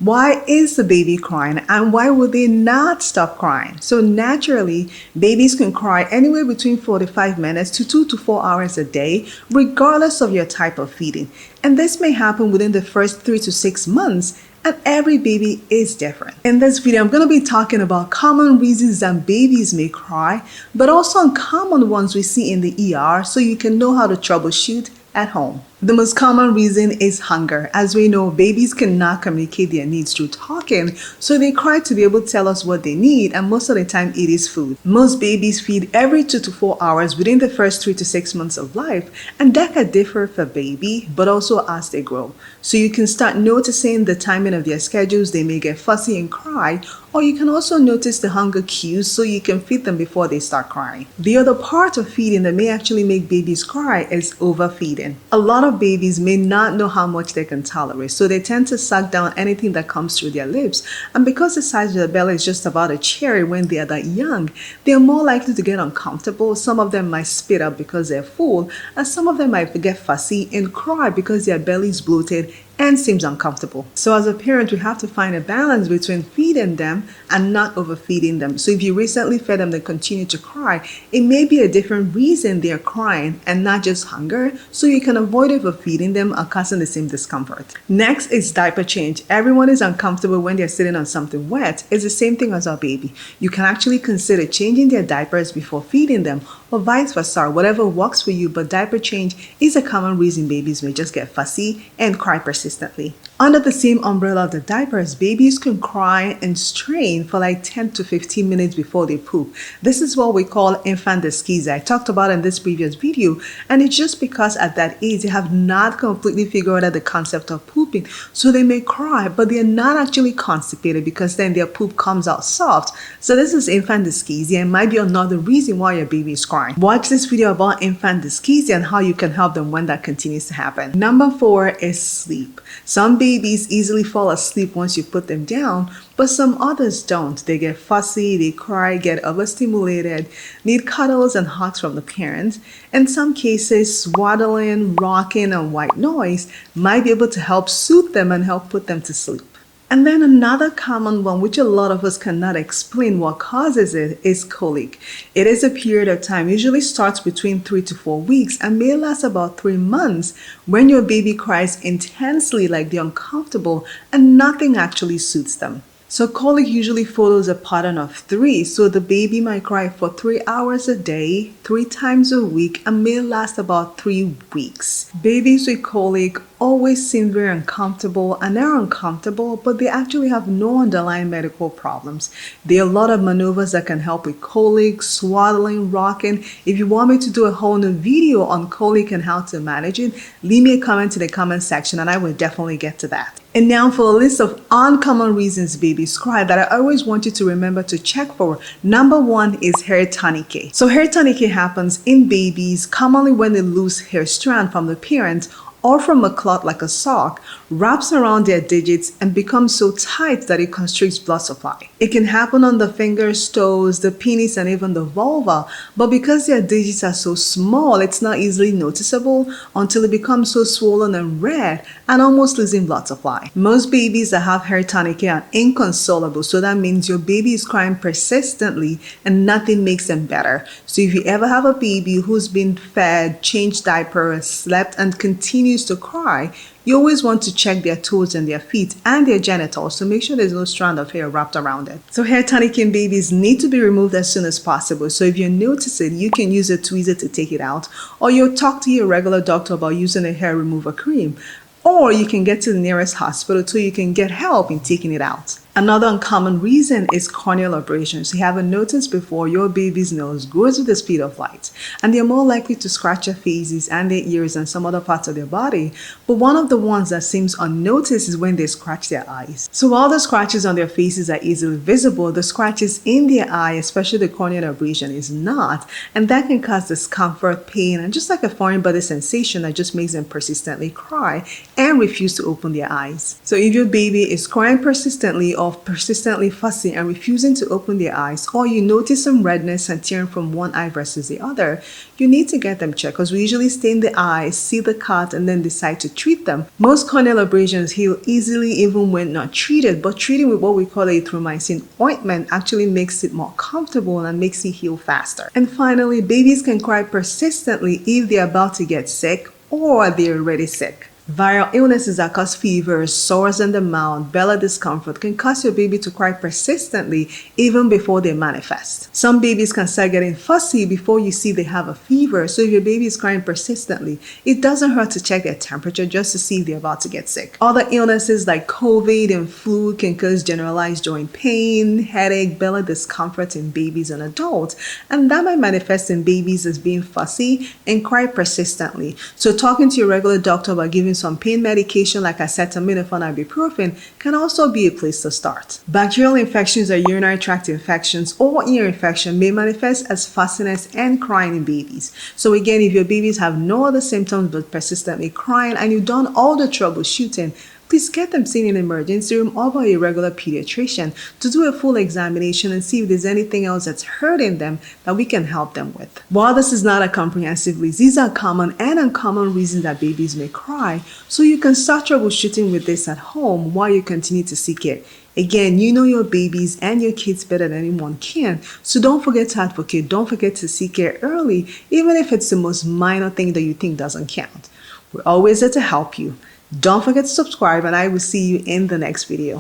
Why is the baby crying and why would they not stop crying? So naturally, babies can cry anywhere between 45 minutes to 2 to 4 hours a day, regardless of your type of feeding. And this may happen within the first 3 to 6 months, and every baby is different. In this video, I'm going to be talking about common reasons that babies may cry, but also uncommon ones we see in the ER so you can know how to troubleshoot at home. The most common reason is hunger. As we know, babies cannot communicate their needs through talking, so they cry to be able to tell us what they need, and most of the time it is food. Most babies feed every 2 to 4 hours within the first 3 to 6 months of life, and that can differ for baby, but also as they grow. So you can start noticing the timing of their schedules. They may get fussy and cry, or you can also notice the hunger cues so you can feed them before they start crying. The other part of feeding that may actually make babies cry is overfeeding. A lot of babies may not know how much they can tolerate, so they tend to suck down anything that comes through their lips. And because the size of their belly is just about a cherry when they are that young, they are more likely to get uncomfortable. Some of them might spit up because they're full, and some of them might get fussy and cry because their belly is bloated and seems uncomfortable. So as a parent, we have to find a balance between feeding them and not overfeeding them. So if you recently fed them, they continue to cry, it may be a different reason they're crying and not just hunger, so you can avoid overfeeding them or causing the same discomfort. Next is diaper change. Everyone is uncomfortable when they're sitting on something wet. It's the same thing as our baby. You can actually consider changing their diapers before feeding them, or vice versa, whatever works for you, but diaper change is a common reason babies may just get fussy and cry persistently. Under the same umbrella of the diapers, babies can cry and strain for like 10 to 15 minutes before they poop. This is what we call infant dyschezia. I talked about in this previous video, and it's just because at that age they have not completely figured out the concept of pooping. So they may cry, but they're not actually constipated because then their poop comes out soft. So this is infant dyschezia and might be another reason why your baby is crying. Watch this video about infant dyschezia and how you can help them when that continues to happen. Number 4 is sleep. Some babies easily fall asleep once you put them down, but some others don't. They get fussy, they cry, get overstimulated, need cuddles and hugs from the parents. In some cases, swaddling, rocking, and white noise might be able to help soothe them and help put them to sleep. And then another common one, which a lot of us cannot explain what causes it, is colic. It is a period of time, usually starts between 3 to 4 weeks and may last about 3 months, when your baby cries intensely like they're uncomfortable and nothing actually soothes them. So colic usually follows a pattern of 3, so the baby might cry for 3 hours a day, 3 times a week, and may last about 3 weeks. Babies with colic always seem very uncomfortable, and they're uncomfortable, but they actually have no underlying medical problems. There are a lot of maneuvers that can help with colic, swaddling, rocking. If you want me to do a whole new video on colic and how to manage it, leave me a comment in the comment section and I will definitely get to that. And now for a list of uncommon reasons babies cry that I always want you to remember to check for. Number 1 is hair tourniquet. So hair tourniquet happens in babies commonly when they lose hair strand from the parent or from a cloth like a sock, wraps around their digits and becomes so tight that it constricts blood supply. It can happen on the fingers, toes, the penis, and even the vulva, but because their digits are so small, it's not easily noticeable until it becomes so swollen and red and almost losing blood supply. Most babies that have hair tourniquet are inconsolable, so that means your baby is crying persistently and nothing makes them better. So if you ever have a baby who's been fed, changed diapers, slept, and continues to cry, you always want to check their toes and their feet and their genitals to make sure there's no strand of hair wrapped around it. So hair tourniquet in babies need to be removed as soon as possible. So if you notice it, you can use a tweezer to take it out, or you'll talk to your regular doctor about using a hair remover cream, or you can get to the nearest hospital so you can get help in taking it out. Another uncommon reason is corneal abrasions. You haven't noticed before, your baby's nose grows with the speed of light, and they're more likely to scratch their faces and their ears and some other parts of their body. But one of the ones that seems unnoticed is when they scratch their eyes. So while the scratches on their faces are easily visible, the scratches in their eye, especially the corneal abrasion, is not, and that can cause discomfort, pain, and just like a foreign body sensation that just makes them persistently cry and refuse to open their eyes. So if your baby is crying persistently of persistently fussy and refusing to open their eyes, or you notice some redness and tearing from one eye versus the other, you need to get them checked because we usually stain the eyes, see the cut, and then decide to treat them. Most corneal abrasions heal easily even when not treated, but treating with what we call erythromycin ointment actually makes it more comfortable and makes it heal faster. And finally, babies can cry persistently if they're about to get sick or they're already sick. Viral illnesses that cause fevers, sores in the mouth, belly discomfort can cause your baby to cry persistently even before they manifest. Some babies can start getting fussy before you see they have a fever, so if your baby is crying persistently, it doesn't hurt to check their temperature just to see if they're about to get sick. Other illnesses like COVID and flu can cause generalized joint pain, headache, belly discomfort in babies and adults, and that might manifest in babies as being fussy and cry persistently. So talking to your regular doctor about giving some pain medication like acetaminophen and ibuprofen can also be a place to start. Bacterial infections or urinary tract infections or ear infection may manifest as fussiness and crying in babies. So again, if your babies have no other symptoms but persistently crying and you've done all the troubleshooting, please get them seen in an emergency room or by a regular pediatrician to do a full examination and see if there's anything else that's hurting them that we can help them with. While this is not a comprehensive list, these are common and uncommon reasons that babies may cry, so you can start troubleshooting with this at home while you continue to seek it. Again, you know your babies and your kids better than anyone can, so don't forget to advocate. Don't forget to seek care early, even if it's the most minor thing that you think doesn't count. We're always there to help you. Don't forget to subscribe, and I will see you in the next video.